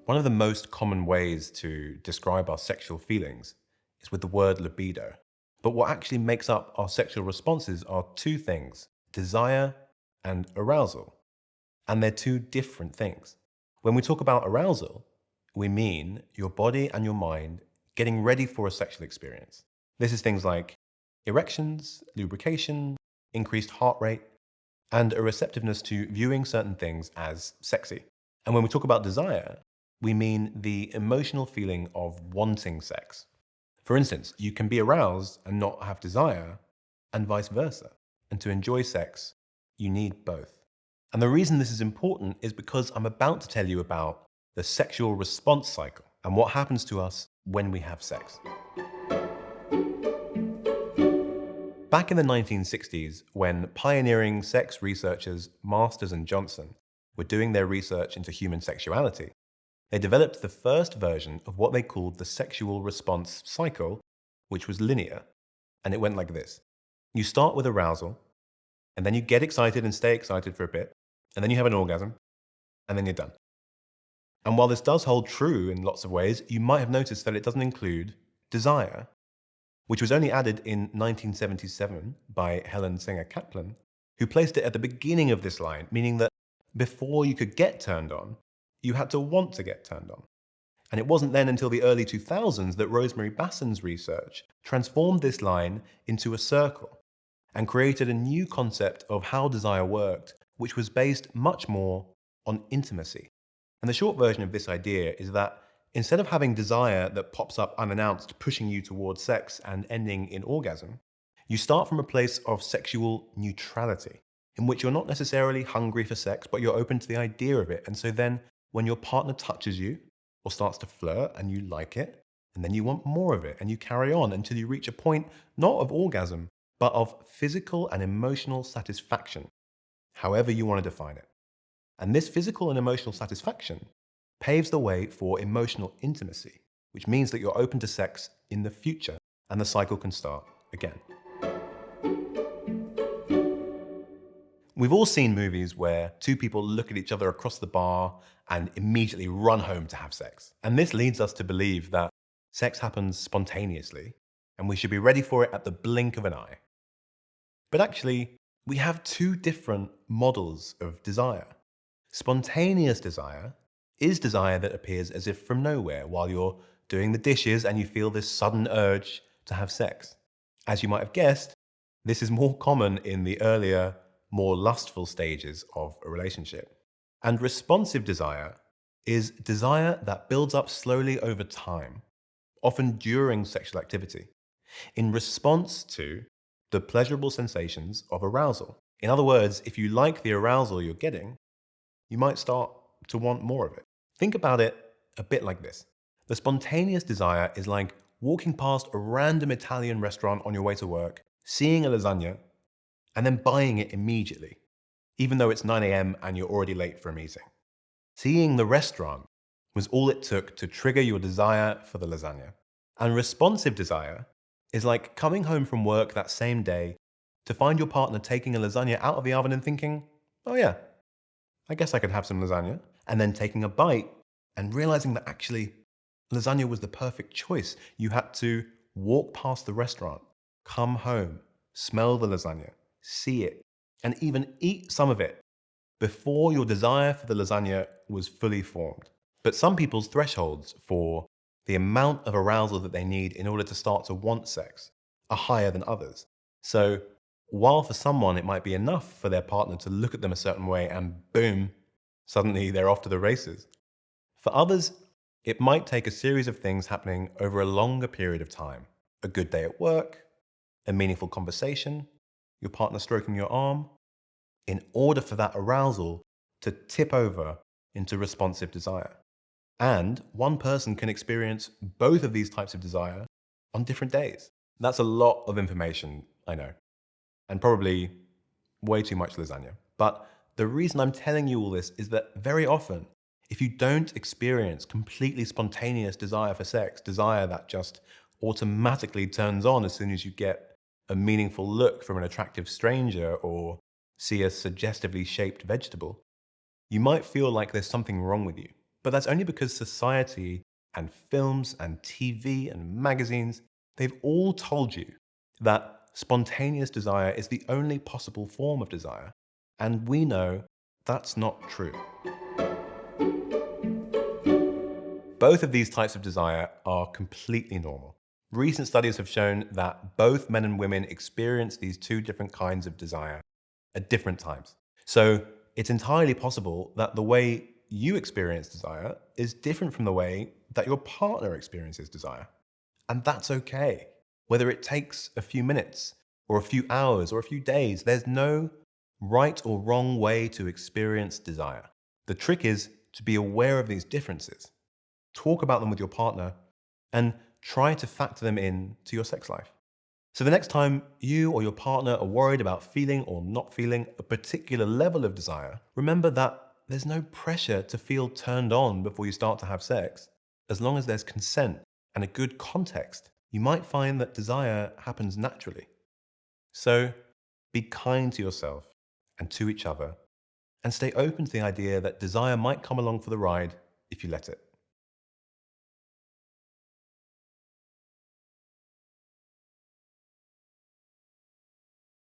One of the most common ways to describe our sexual feelings is with the word libido. But what actually makes up our sexual responses are two things: desire and arousal. And they're two different things. When we talk about arousal, we mean your body and your mind getting ready for a sexual experience. This is things like erections, lubrication, increased heart rate, and a receptiveness to viewing certain things as sexy. And when we talk about desire, we mean the emotional feeling of wanting sex. For instance, you can be aroused and not have desire, and vice versa. And to enjoy sex, you need both. And the reason this is important is because I'm about to tell you about the sexual response cycle and what happens to us when we have sex. Back in the 1960s, when pioneering sex researchers Masters and Johnson were doing their research into human sexuality, they developed the first version of what they called the sexual response cycle, which was linear. And it went like this. You start with arousal, and then you get excited and stay excited for a bit, and then you have an orgasm, and then you're done. And while this does hold true in lots of ways, you might have noticed that it doesn't include desire, which was only added in 1977 by Helen Singer Kaplan, who placed it at the beginning of this line, meaning that before you could get turned on, you had to want to get turned on. And it wasn't then until the early 2000s that Rosemary Basson's research transformed this line into a circle and created a new concept of how desire worked, which was based much more on intimacy. And the short version of this idea is that instead of having desire that pops up unannounced, pushing you towards sex and ending in orgasm, you start from a place of sexual neutrality, in which you're not necessarily hungry for sex, but you're open to the idea of it. And so then when your partner touches you or starts to flirt and you like it, and then you want more of it and you carry on until you reach a point not of orgasm, but of physical and emotional satisfaction, however you want to define it. And this physical and emotional satisfaction paves the way for emotional intimacy, which means that you're open to sex in the future and the cycle can start again. We've all seen movies where two people look at each other across the bar and immediately run home to have sex. And this leads us to believe that sex happens spontaneously and we should be ready for it at the blink of an eye. But actually, we have two different models of desire. Spontaneous desire is desire that appears as if from nowhere while you're doing the dishes and you feel this sudden urge to have sex. As you might have guessed, this is more common in the earlier, more lustful stages of a relationship. And responsive desire is desire that builds up slowly over time, often during sexual activity, in response to the pleasurable sensations of arousal. In other words, if you like the arousal you're getting, you might start to want more of it. Think about it a bit like this. The spontaneous desire is like walking past a random Italian restaurant on your way to work, seeing a lasagna, and then buying it immediately, even though it's 9 a.m. and you're already late for a meeting. Seeing the restaurant was all it took to trigger your desire for the lasagna. And responsive desire is like coming home from work that same day to find your partner taking a lasagna out of the oven and thinking, oh yeah, I guess I could have some lasagna. And then taking a bite and realizing that actually lasagna was the perfect choice. You had to walk past the restaurant, come home, smell the lasagna, see it, and even eat some of it before your desire for the lasagna was fully formed. But some people's thresholds for the amount of arousal that they need in order to start to want sex are higher than others. So while for someone it might be enough for their partner to look at them a certain way and boom, suddenly they're off to the races. For others, it might take a series of things happening over a longer period of time. A good day at work, a meaningful conversation, your partner stroking your arm, in order for that arousal to tip over into responsive desire. And one person can experience both of these types of desire on different days. That's a lot of information, I know, and probably way too much lasagna. But the reason I'm telling you all this is that very often, if you don't experience completely spontaneous desire for sex, desire that just automatically turns on as soon as you get a meaningful look from an attractive stranger or see a suggestively shaped vegetable, you might feel like there's something wrong with you. But that's only because society and films and TV and magazines, they've all told you that spontaneous desire is the only possible form of desire. And we know that's not true. Both of these types of desire are completely normal. Recent studies have shown that both men and women experience these two different kinds of desire at different times. So it's entirely possible that the way you experience desire is different from the way that your partner experiences desire. And that's okay. Whether it takes a few minutes or a few hours or a few days, there's no right or wrong way to experience desire. The trick is to be aware of these differences, talk about them with your partner, and try to factor them in to your sex life. So the next time you or your partner are worried about feeling or not feeling a particular level of desire, remember that there's no pressure to feel turned on before you start to have sex. As long as there's consent and a good context, you might find that desire happens naturally. So be kind to yourself and to each other, and stay open to the idea that desire might come along for the ride if you let it.